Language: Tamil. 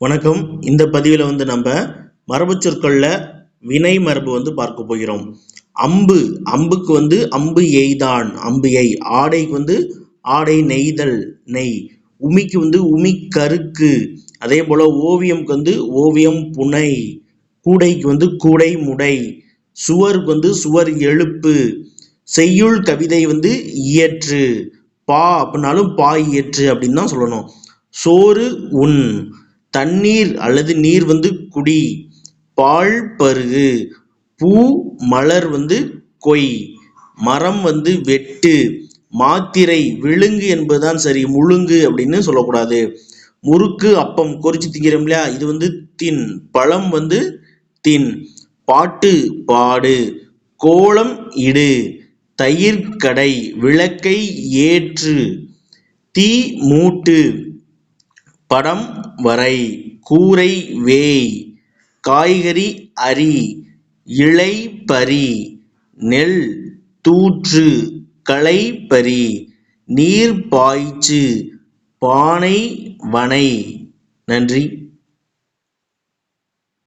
வணக்கம். இந்த பதிவில் நம்ம மரபு சொற்கள்ல வினை மரபு பார்க்க போகிறோம். அம்பு, அம்புக்கு அம்பு எய்தான், அம்பு எய். ஆடைக்கு ஆடை நெய்தல், நெய். உமிக்கு உமி கருக்கு. அதே போல ஓவியம்க்கு ஓவியம் புனை. கூடைக்கு கூடை முடை. சுவருக்கு சுவர் எழுப்பு. செய்யுள் கவிதை இயற்று. பா அப்படின்னாலும் பா இயற்று அப்படின்னு தான் சொல்லணும். சோறு உண். தண்ணீர் அல்லது நீர் குடி. பால் பருகு. பூ மலர் கொய். மரம் வெட்டு. மாத்திரை விழுங்கு என்பதுதான் சரி, முழுங்கு அப்படின்னு சொல்லக்கூடாது. முறுக்கு அப்பம் கொறிச்சு திங்கிறோம் இல்லையா, இது தின். பழம் தின். பாட்டு பாடு. கோலம் இடு. தயிர் கடை. விளக்கை ஏற்று. தீ மூட்டு. படம் வரை. கூரை வேய். காய்கறி அரி. இலை பறி. நெல் தூற்று. களை பறி. நீர் பாய்ச்சு. பானை வனை. நன்றி.